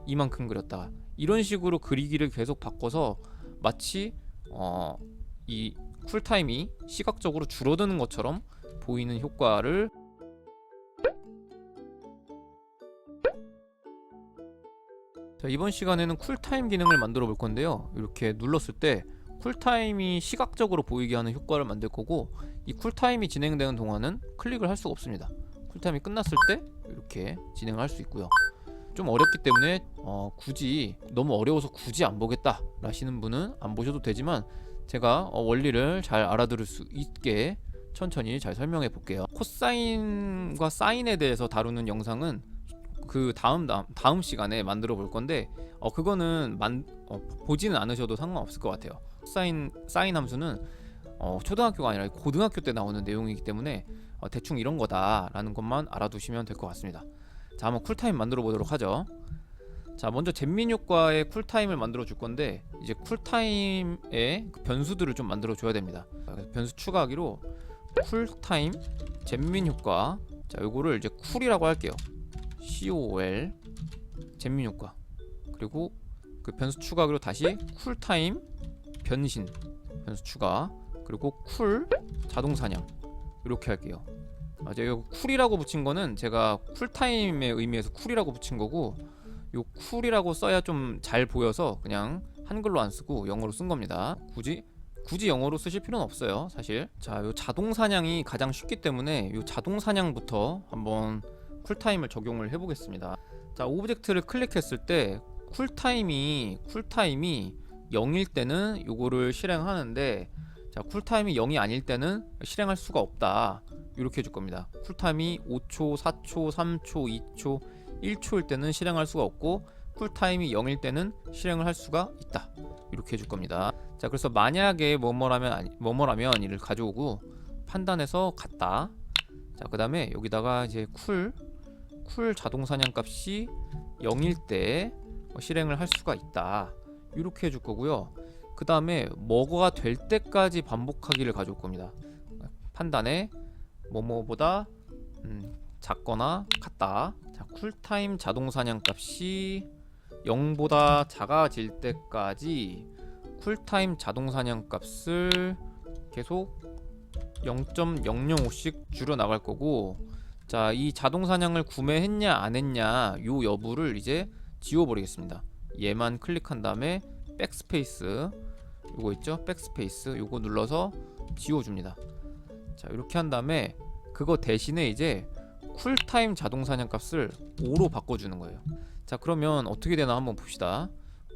이만큼 그렸다. 이런 식으로 그리기를 계속 바꿔서 마치 이 쿨타임이 시각적으로 줄어드는 것처럼 보이는 효과를. 자, 이번 시간에는 쿨타임 기능을 만들어 볼 건데요. 이렇게 눌렀을 때 쿨타임이 시각적으로 보이게 하는 효과를 만들 거고, 이 쿨타임이 진행되는 동안은 클릭을 할 수가 없습니다. 쿨타임이 끝났을 때 이렇게 진행을 할 수 있고요. 좀 어렵기 때문에 굳이 너무 어려워서 굳이 안 보겠다 라시는 분은 안 보셔도 되지만, 제가 원리를 잘 알아들을 수 있게 천천히 잘 설명해 볼게요. 코사인과 사인에 대해서 다루는 영상은 그 다음 시간에 만들어 볼 건데, 그거는 보지는 않으셔도 상관없을 것 같아요. 사인 함수는 초등학교가 아니라 고등학교 때 나오는 내용이기 때문에 대충 이런 거다라는 것만 알아두시면 될 것 같습니다. 자, 한번 쿨타임 만들어 보도록 하죠. 자, 먼저 잼민 효과의 쿨타임을 만들어 줄 건데, 이제 쿨타임의 그 변수들을 좀 만들어 줘야 됩니다. 그래서 변수 추가하기로 쿨타임 잼민 효과, 자, 요거를 이제 쿨이라고 할게요. COL 잼민 효과. 그리고 그 변수 추가하기로 다시 쿨타임 변신 변수 추가, 그리고 쿨 자동 사냥, 이렇게 할게요. 제가 쿨이라고 붙인 거는 제가 쿨타임의 의미에서 쿨이라고 붙인 거고, 요 쿨이라고 써야 좀 잘 보여서 그냥 한글로 안 쓰고 영어로 쓴 겁니다. 굳이 영어로 쓰실 필요는 없어요, 사실. 자, 요 자동 사냥이 가장 쉽기 때문에 요 자동 사냥부터 한번 쿨타임을 적용을 해보겠습니다. 자, 오브젝트를 클릭했을 때 쿨타임이 0일 때는 요거를 실행하는데, 자, 쿨타임이 0이 아닐 때는 실행할 수가 없다, 이렇게 해줄 겁니다. 쿨타임이 5초, 4초, 3초, 2초, 1초일 때는 실행할 수가 없고, 쿨타임이 0일 때는 실행을 할 수가 있다, 이렇게 해줄 겁니다. 자, 그래서 만약에 뭐뭐라면 이를 가져오고 판단해서 같다. 자, 그 다음에 여기다가 이제 쿨 자동 사냥 값이 0일 때 실행을 할 수가 있다, 이렇게 해줄 거고요. 그 다음에 뭐가 될 때까지 반복하기를 가져올 겁니다. 판단에 뭐뭐보다 작거나 같다. 자, 쿨타임 자동 사냥 값이 0보다 작아질 때까지 쿨타임 자동 사냥 값을 계속 0.005씩 줄여 나갈 거고, 자, 이 자동 사냥을 구매했냐 안 했냐 요 여부를 이제 지워 버리겠습니다. 얘만 클릭한 다음에 백스페이스, 요거 있죠? 백스페이스 요거 눌러서 지워 줍니다. 자, 이렇게 한 다음에 그거 대신에 이제 쿨타임 자동 사냥 값을 5로 바꿔주는 거예요. 자, 그러면 어떻게 되나 한번 봅시다.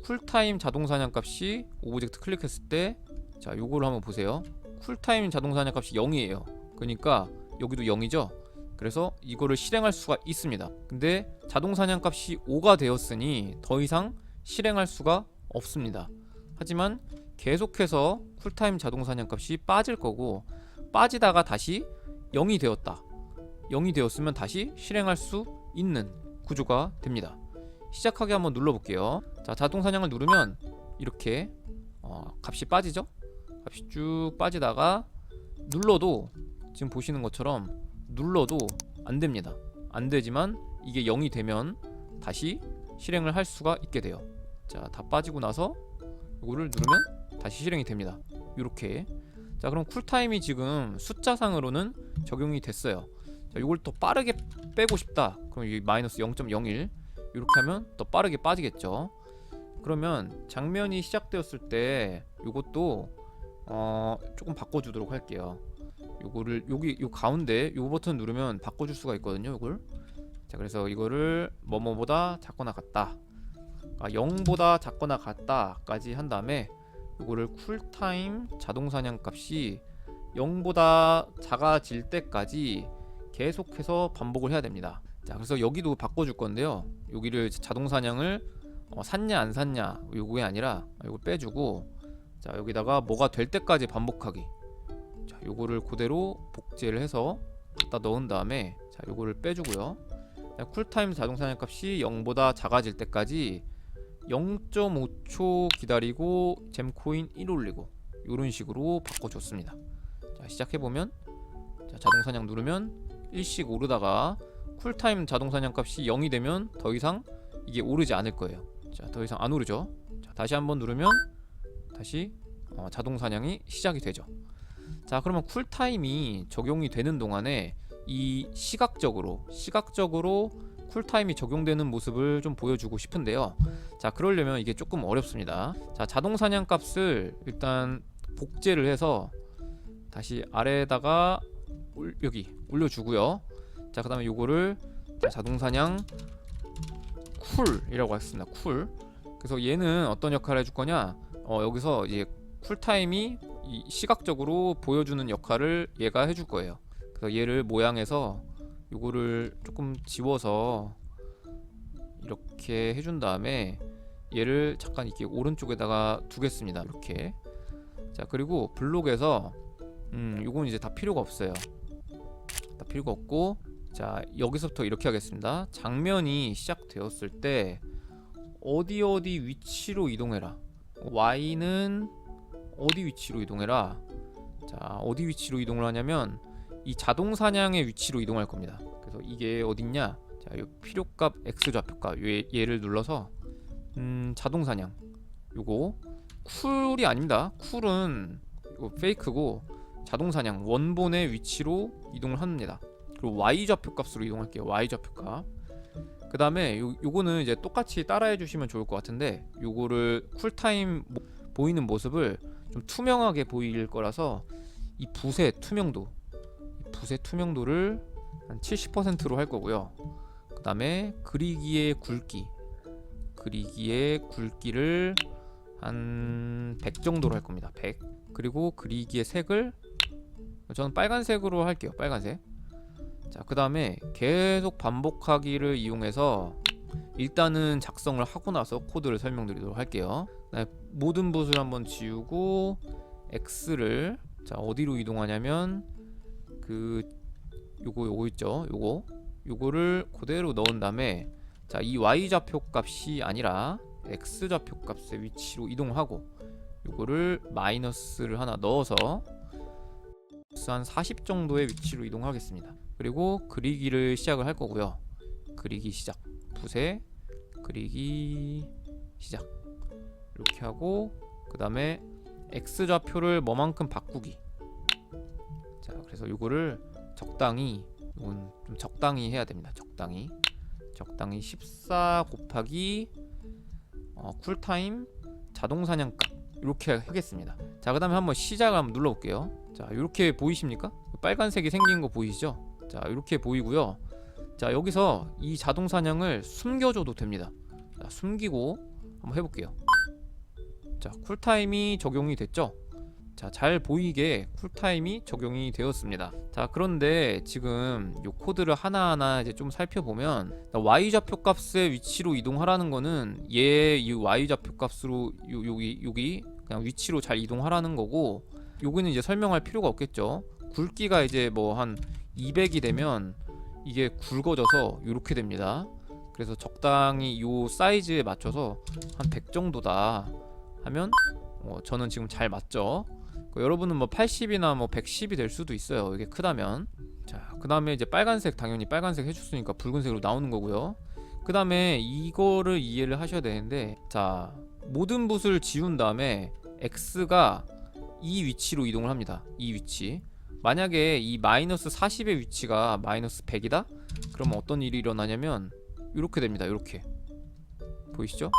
쿨타임 자동 사냥 값이 오브젝트 클릭했을 때, 자, 요거를 한번 보세요. 쿨타임 자동 사냥 값이 0이에요. 그러니까 여기도 0이죠. 그래서 이거를 실행할 수가 있습니다. 근데 자동 사냥 값이 5가 되었으니 더 이상 실행할 수가 없습니다. 하지만 계속해서 쿨타임 자동 사냥 값이 빠질 거고, 빠지다가 다시 0이 되었다. 0이 되었으면 다시 실행할 수 있는 구조가 됩니다. 시작하기 한번 눌러볼게요. 자, 자동 사냥을 누르면 이렇게 값이 빠지죠? 값이 쭉 빠지다가 눌러도, 지금 보시는 것처럼 눌러도 안 됩니다. 안 되지만 이게 0이 되면 다시 실행을 할 수가 있게 돼요. 자, 다 빠지고 나서 이거를 누르면 다시 실행이 됩니다. 이렇게. 자, 그럼 쿨타임이 지금 숫자상으로는 적용이 됐어요. 자, 이걸 더 빠르게 빼고 싶다. 그럼 이 마이너스 0.01 이렇게 하면 더 빠르게 빠지겠죠. 그러면 장면이 시작되었을 때 이것도 조금 바꿔주도록 할게요. 요거를 요 가운데 요 버튼 누르면 바꿔줄 수가 있거든요, 요걸. 자, 그래서 이거를 뭐뭐보다 작거나 같다, 0보다 작거나 같다까지 한 다음에 요거를 쿨타임 자동 사냥 값이 0보다 작아질 때까지 계속해서 반복을 해야 됩니다. 자, 그래서 여기도 바꿔줄 건데요. 여기를 자동 사냥을 샀냐 안 샀냐 요게 아니라 요거 빼주고, 자, 여기다가 뭐가 될 때까지 반복하기. 자, 요거를 그대로 복제를 해서 갖다 넣은 다음에, 자, 요거를 빼주고요. 자, 쿨타임 자동 사냥 값이 0보다 작아질 때까지 0.5초 기다리고 잼코인 1 올리고, 요런 식으로 바꿔줬습니다. 자, 시작해보면, 자, 자동 사냥 누르면 1씩 오르다가 쿨타임 자동 사냥 값이 0이 되면 더 이상 이게 오르지 않을 거예요. 자, 더 이상 안 오르죠. 자, 다시 한번 누르면 다시 자동 사냥이 시작이 되죠. 자, 그러면 쿨타임이 적용이 되는 동안에 이 시각적으로 쿨타임이 적용되는 모습을 좀 보여주고 싶은데요. 자, 그러려면 이게 조금 어렵습니다. 자, 자동 사냥 값을 일단 복제를 해서 다시 아래에다가 여기 올려주고요. 자, 그 다음에 요거를 자동 사냥 쿨이라고 하겠습니다. 쿨. 그래서 얘는 어떤 역할을 해줄 거냐? 여기서 이제 쿨타임이 이 시각적으로 보여주는 역할을 얘가 해줄 거예요. 그래서 얘를 모양에서 요거를 조금 지워서 이렇게 해준 다음에 얘를 잠깐 이렇게 오른쪽에다가 두겠습니다. 이렇게. 자, 그리고 블록에서 요건 이제 다 필요가 없어요. 다 필요가 없고, 자, 여기서부터 이렇게 하겠습니다. 장면이 시작되었을 때 어디 위치로 이동해라. Y는 어디 위치로 이동해라. 자, 어디 위치로 이동을 하냐면 이 자동 사냥의 위치로 이동할 겁니다. 그래서 이게 어딨냐? 자, 요 필요값 X 좌표값 얘를 눌러서 자동 사냥. 요거 쿨이 아닙니다. 쿨은 이거 페이크고 자동 사냥 원본의 위치로 이동을 합니다. 그리고 Y 좌표값으로 이동할게요. Y 좌표값. 그 다음에 요거는 이제 똑같이 따라해 주시면 좋을 것 같은데, 요거를 쿨타임 보이는 모습을 좀 투명하게 보일 거라서 이 붓의 투명도를 한 70%로 할 거고요. 그 다음에 그리기의 굵기를 한 100 정도로 할 겁니다. 100. 그리고 그리기의 색을 저는 빨간색으로 할게요. 빨간색. 자, 그 다음에 계속 반복하기를 이용해서 일단은 작성을 하고 나서 코드를 설명드리도록 할게요. 모든 붓을 한번 지우고 X를 자, 어디로 이동하냐면 요거 있죠. 요거를 그대로 넣은 다음에 자, 이 Y 좌표 값이 아니라 X 좌표 값의 위치로 이동하고 요거를 마이너스를 하나 넣어서 한 40 정도의 위치로 이동하겠습니다. 그리고 그리기를 시작을 할 거고요. 그리기 시작. 붓에 그리기 시작. 이렇게 하고 그 다음에 X 좌표를 뭐만큼 바꾸기. 자, 그래서 요거를 적당히, 이건 좀 적당히 해야 됩니다. 적당히 14 곱하기 쿨타임 자동 사냥값 이렇게 하겠습니다. 자, 그 다음에 한번 시작을 한번 눌러볼게요. 자, 이렇게 보이십니까? 빨간색이 생긴 거 보이시죠? 자, 이렇게 보이고요. 자, 여기서 이 자동 사냥을 숨겨줘도 됩니다. 자, 숨기고 한번 해볼게요. 자, 쿨타임이 적용이 됐죠? 자, 잘 보이게 쿨타임이 적용이 되었습니다. 자, 그런데 지금 요 코드를 하나하나 이제 좀 살펴보면 Y 좌표 값의 위치로 이동하라는 거는 이 Y 좌표 값으로 여기 그냥 위치로 잘 이동하라는 거고, 요거는 이제 설명할 필요가 없겠죠. 굵기가 이제 뭐 한 200이 되면 이게 굵어져서 이렇게 됩니다. 그래서 적당히 요 사이즈에 맞춰서 한 100 정도다 하면 저는 지금 잘 맞죠. 여러분은 뭐 80이나 뭐 110이 될 수도 있어요. 이게 크다면. 자, 그 다음에 이제 빨간색, 당연히 빨간색 해줬으니까 붉은색으로 나오는 거고요. 그 다음에 이거를 이해를 하셔야 되는데, 자, 모든 붓을 지운 다음에 X가 이 위치로 이동을 합니다. 이 위치. 만약에 이 마이너스 40의 위치가 마이너스 100이다? 그러면 어떤 일이 일어나냐면 이렇게 됩니다. 이렇게 보이시죠?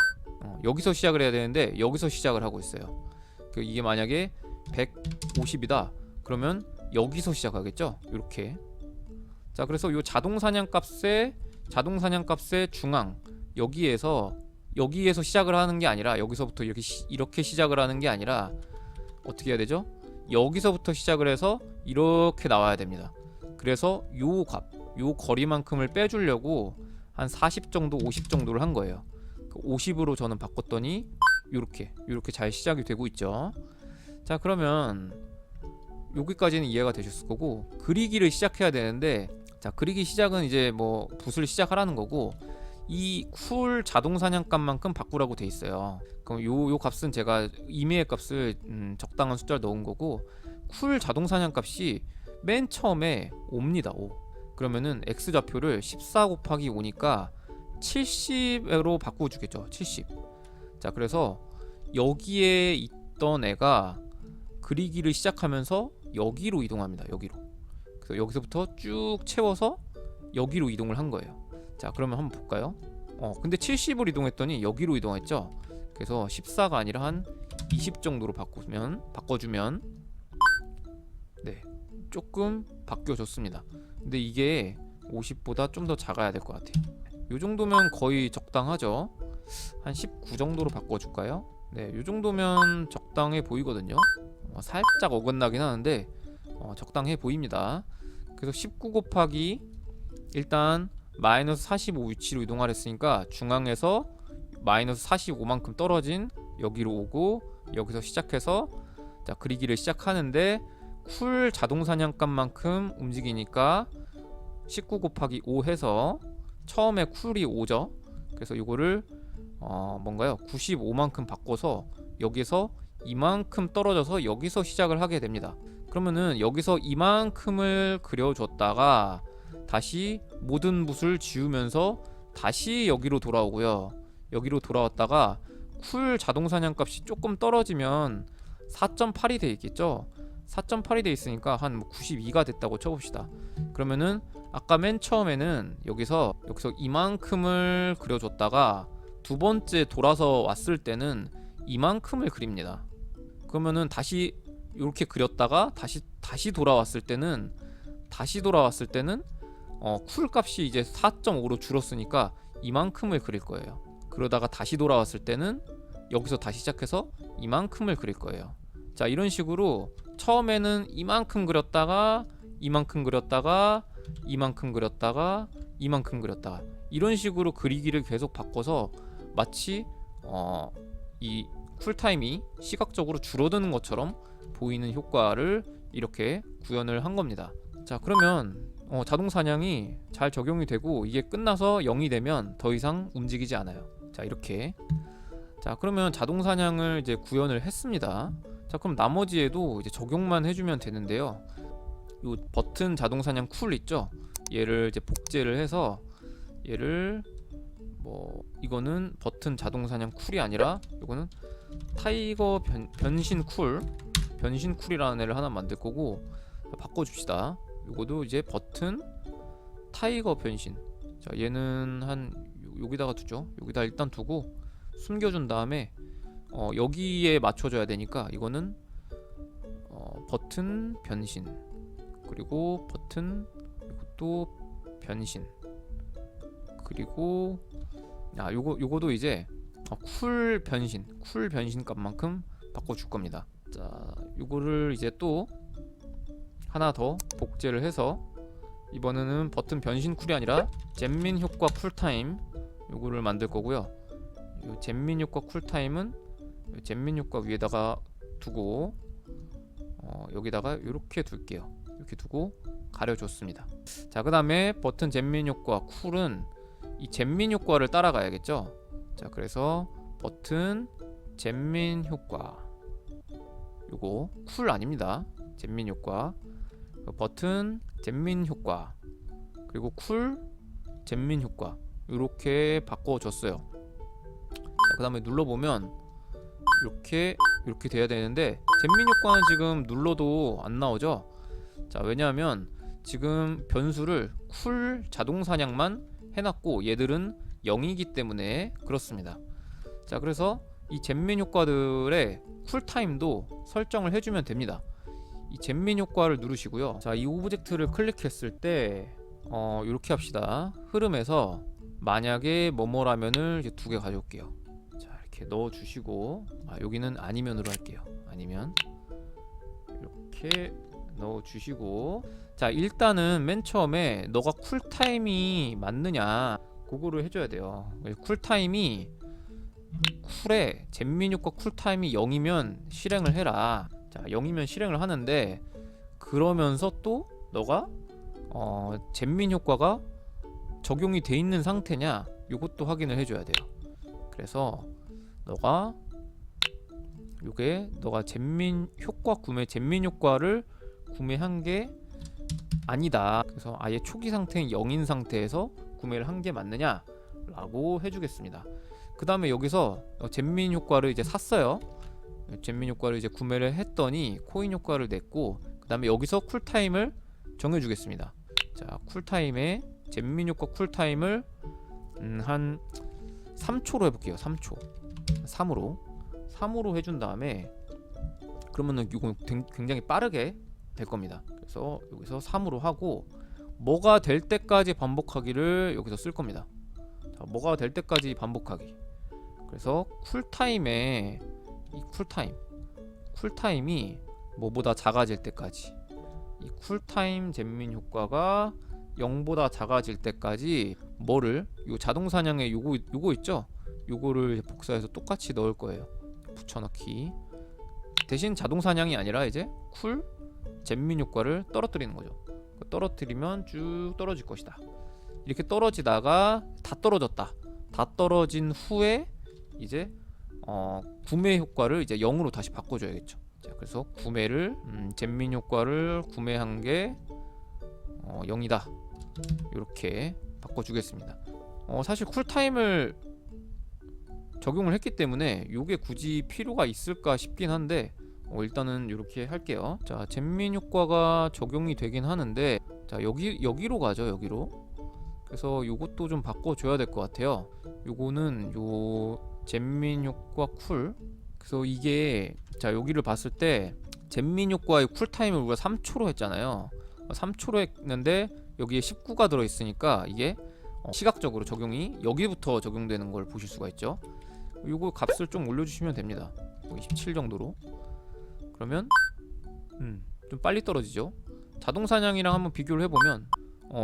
여기서 시작을 해야 되는데 여기서 시작을 하고 있어요. 이게 만약에 150이다 그러면 여기서 시작하겠죠? 이렇게. 자, 그래서 이 자동 사냥 값의 중앙 여기에서 시작을 하는 게 아니라, 여기서부터 이렇게 시작을 하는 게 아니라 어떻게 해야 되죠? 여기서부터 시작을 해서 이렇게 나와야 됩니다. 그래서 요 거리만큼을 빼주려고 한 40 정도, 50 정도를 한 거예요. 50으로 저는 바꿨더니 요렇게 잘 시작이 되고 있죠. 자, 그러면 여기까지는 이해가 되셨을 거고, 그리기를 시작해야 되는데, 자, 그리기 시작은 이제 뭐 붓을 시작하라는 거고, 이 쿨 자동 사냥값만큼 바꾸라고 돼 있어요. 그럼 요 값은 제가 임의의 값을 적당한 숫자를 넣은 거고, 쿨 자동 사냥값이 맨 처음에 5입니다. 5. 그러면은 X 좌표를 14 곱하기 5니까 70으로 바꿔주겠죠. 70. 자, 그래서 여기에 있던 애가 그리기를 시작하면서 여기로 이동합니다. 여기로. 그래서 여기서부터 쭉 채워서 여기로 이동을 한 거예요. 자, 그러면 한번 볼까요? 근데 70으로 이동했더니 여기로 이동했죠. 그래서 14가 아니라 한 20 정도로 바꿔주면 네, 조금 바뀌어졌습니다. 근데 이게 50보다 좀 더 작아야 될 것 같아요. 이 정도면 거의 적당하죠. 한 19 정도로 바꿔줄까요? 네, 이 정도면 적당해 보이거든요. 살짝 어긋나긴 하는데 적당해 보입니다. 그래서 19 곱하기 일단 마이너스 45 위치로 이동하려 했으니까 중앙에서 마이너스 45만큼 떨어진 여기로 오고 여기서 시작해서 자, 그리기를 시작하는데 쿨 자동 사냥감만큼 움직이니까 19 곱하기 5 해서 처음에 쿨이 5죠. 그래서 이거를 뭔가요? 95만큼 바꿔서 여기서 이만큼 떨어져서 여기서 시작을 하게 됩니다. 그러면은 여기서 이만큼을 그려줬다가 다시 모든 붓을 지우면서 다시 여기로 돌아오고요. 여기로 돌아왔다가 쿨 자동 사냥값이 조금 떨어지면 4.8이 돼 있겠죠. 4.8이 돼 있으니까 한 92가 됐다고 쳐봅시다. 그러면은 아까 맨 처음에는 여기서 이만큼을 그려줬다가 두 번째 돌아서 왔을 때는 이만큼을 그립니다. 그러면은 다시 이렇게 그렸다가 다시 돌아왔을 때는 쿨 값이 이제 4.5로 줄었으니까 이만큼을 그릴 거예요. 그러다가 다시 돌아왔을 때는 여기서 다시 시작해서 이만큼을 그릴 거예요. 자, 이런 식으로 처음에는 이만큼 그렸다가 이만큼 그렸다가 이만큼 그렸다가 이만큼 그렸다가 이런 식으로 그리기를 계속 바꿔서 마치 이 쿨타임이 시각적으로 줄어드는 것처럼 보이는 효과를 이렇게 구현을 한 겁니다. 자, 그러면 자동 사냥이 잘 적용이 되고 이게 끝나서 0이 되면 더 이상 움직이지 않아요. 자, 이렇게. 자, 그러면 자동 사냥을 이제 구현을 했습니다. 자, 그럼 나머지에도 이제 적용만 해주면 되는데요. 요 버튼 자동 사냥 쿨 있죠? 얘를 이제 복제를 해서 얘를 이거는 버튼 자동 사냥 쿨이 아니라 이거는 타이거 변신 쿨이라는 애를 하나 만들 거고 바꿔줍시다. 이거도 이제 버튼 타이거 변신. 자, 얘는 한 여기다가 두죠. 여기다 일단 두고 숨겨준 다음에 여기에 맞춰줘야 되니까 이거는 버튼 변신, 그리고 버튼 이것도 변신, 그리고 요거도 이제 쿨 변신 값만큼 바꿔줄 겁니다. 자, 요거를 이제 또 하나 더 복제를 해서 이번에는 버튼 변신 쿨이 아니라 잼민 효과 쿨타임 요거를 만들 거고요. 요 잼민 효과 쿨타임은 잼민 효과 위에다가 두고 여기다가 이렇게 둘게요. 이렇게 두고 가려줬습니다. 자, 그 다음에 버튼 잼민 효과 쿨은 이 잼민 효과를 따라가야겠죠. 자, 그래서 버튼 잼민 효과, 요거 쿨 아닙니다. 잼민 효과, 버튼 잼민 효과, 그리고 쿨 잼민 효과 이렇게 바꿔줬어요. 자, 그 다음에 눌러보면 이렇게 돼야 되는데 잼민 효과는 지금 눌러도 안 나오죠. 자, 왜냐하면 지금 변수를 쿨 자동 사냥만 해놨고 얘들은 0이기 때문에 그렇습니다. 자, 그래서 이 잼민 효과들의 쿨타임도 설정을 해주면 됩니다. 이 잼민 효과를 누르시고요. 자, 이 오브젝트를 클릭했을 때 이렇게 합시다. 흐름에서 만약에 뭐뭐라면을 이제 두 개 가져올게요. 자, 이렇게 넣어주시고 여기는 아니면으로 할게요. 아니면 이렇게 넣어주시고, 자, 일단은 맨 처음에 너가 쿨타임이 맞느냐 그거를 해줘야 돼요. 쿨타임이 쿨에 잼민 효과 쿨타임이 0이면 실행을 해라. 자, 0이면 실행을 하는데 그러면서 또 너가 잼민 효과가 적용이 돼 있는 상태냐 이것도 확인을 해줘야 돼요. 그래서 너가 잼민 효과 잼민 효과를 구매한 게 아니다. 그래서 아예 초기 상태인 0인 상태에서 구매를 한 게 맞느냐 라고 해주겠습니다. 그 다음에 여기서 잼민 효과를 이제 샀어요. 잼민 효과를 이제 구매를 했더니 코인 효과를 냈고, 그 다음에 여기서 쿨타임을 정해주겠습니다. 자, 쿨타임에 잼민 효과 쿨타임을 한 3초로 해볼게요. 3초 3으로 해준 다음에, 그러면은 이거 굉장히 빠르게 될 겁니다. 그래서 여기서 3으로 하고 뭐가 될 때까지 반복하기를 여기서 쓸 겁니다. 자, 뭐가 될 때까지 반복하기. 그래서 쿨타임에 이 쿨타임이 뭐보다 작아질 때까지, 이 쿨타임 잼민 효과가 0보다 작아질 때까지 뭐를, 요 자동 사냥에 요거 있죠? 요거를 복사해서 똑같이 넣을 거예요. 붙여넣기. 대신 자동 사냥이 아니라 이제 쿨 잼민 효과를 떨어뜨리는 거죠. 떨어뜨리면 쭉 떨어질 것이다. 이렇게 떨어지다가 다 떨어졌다. 다 떨어진 후에 이제 구매 효과를 이제 0으로 다시 바꿔줘야겠죠. 자, 그래서 구매를 잼민 효과를 구매한 게 0이다. 이렇게 바꿔주겠습니다. 사실 쿨타임을 적용을 했기 때문에 이게 굳이 필요가 있을까 싶긴 한데, 일단은 이렇게 할게요. 자, 잼민 효과가 적용이 되긴 하는데, 자, 여기로 가죠. 여기로. 그래서 요것도 좀 바꿔줘야 될 것 같아요. 요거는 요 잼민 효과 쿨. 그래서 이게, 자, 여기를 봤을 때 잼민 효과의 쿨타임을 우리가 3초로 했잖아요. 3초로 했는데 여기에 19가 들어있으니까 이게 시각적으로 적용이 여기부터 적용되는 걸 보실 수가 있죠. 요거 값을 좀 올려주시면 됩니다. 27 정도로. 그러면 좀 빨리 떨어지죠. 자동 사냥이랑 한번 비교를 해보면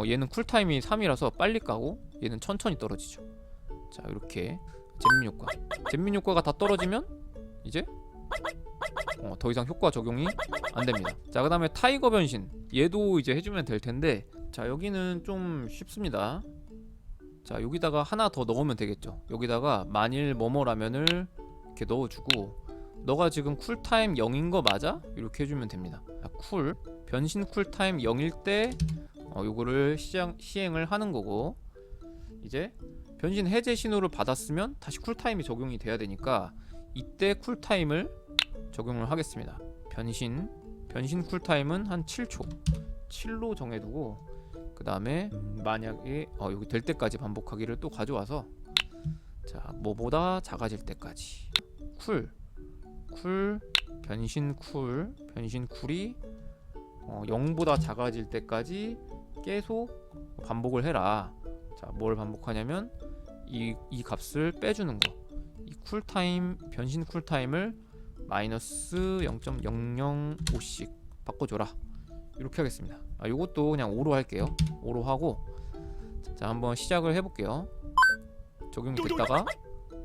얘는 쿨타임이 3이라서 빨리 까고 얘는 천천히 떨어지죠. 자, 이렇게 잼민 효과가 다 떨어지면 이제 더 이상 효과 적용이 안 됩니다. 자, 그 다음에 타이거 변신, 얘도 이제 해주면 될 텐데, 자, 여기는 좀 쉽습니다. 자, 여기다가 하나 더 넣으면 되겠죠. 여기다가 만일 뭐뭐라면을 이렇게 넣어주고, 너가 지금 쿨타임 0인 거 맞아? 이렇게 해주면 됩니다. 쿨 변신 쿨타임 0일 때 요거를 시행을 하는 거고, 이제 변신 해제 신호를 받았으면 다시 쿨타임이 적용이 돼야 되니까 이때 쿨타임을 적용을 하겠습니다. 변신 쿨타임은 한 7로 정해두고, 그 다음에 만약에 여기 될 때까지 반복하기를 또 가져와서, 자, 뭐보다 작아질 때까지 쿨 변신 쿨이 0보다 작아질 때까지 계속 반복을 해라. 자, 뭘 반복하냐면 이 값을 빼주는 거. 이 쿨타임 변신 쿨타임을 마이너스 0.005씩 바꿔줘라. 이렇게 하겠습니다. 요것도 그냥 5로 할게요. 5로 하고, 자, 한번 시작을 해볼게요. 적용이 됐다가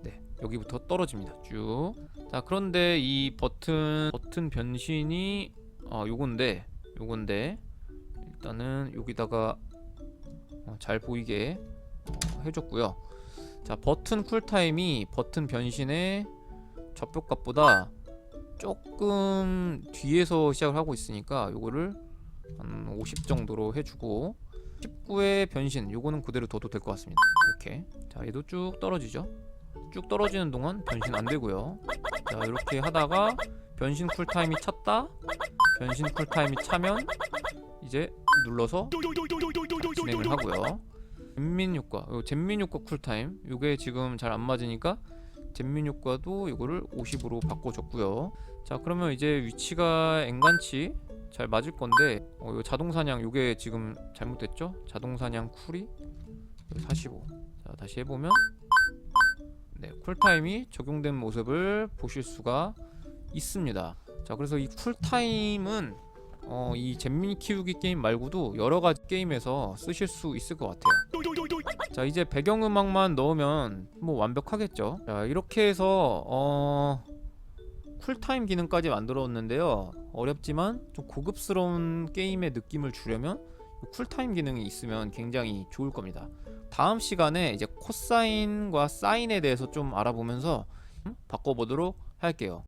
네, 여기부터 떨어집니다. 쭉. 자, 그런데 이 버튼 변신이 요건데 일단은 여기다가 잘 보이게 해줬고요. 자, 버튼 쿨타임이 버튼 변신의 좌표값보다 조금 뒤에서 시작을 하고 있으니까 요거를 한 50 정도로 해주고, 19의 변신 요거는 그대로 둬도 될 것 같습니다. 이렇게. 자, 얘도 쭉 떨어지죠. 쭉 떨어지는 동안 변신 안 되고요. 자, 이렇게 하다가 변신 쿨타임이 찼다. 변신 쿨타임이 차면 이제 눌러서 진행을 하고요. 잼민 효과 쿨타임 요게 지금 잘 안 맞으니까 잼민 효과도 이거를 50으로 바꿔줬고요. 자, 그러면 이제 위치가 엔간치 잘 맞을 건데, 요 자동 사냥 요게 지금 잘못됐죠? 자동 사냥 쿨이 45. 자, 다시 해보면 네, 쿨타임이 적용된 모습을 보실 수가 있습니다. 자, 그래서 이 쿨타임은 이 잼민 키우기 게임 말고도 여러가지 게임에서 쓰실 수 있을 것 같아요. 자, 이제 배경음악만 넣으면 뭐 완벽하겠죠. 자, 이렇게 해서 쿨타임 기능까지 만들었는데요. 어렵지만 좀 고급스러운 게임의 느낌을 주려면 쿨타임 기능이 있으면 굉장히 좋을 겁니다. 다음 시간에 이제 코사인과 사인에 대해서 좀 알아보면서 바꿔보도록 할게요.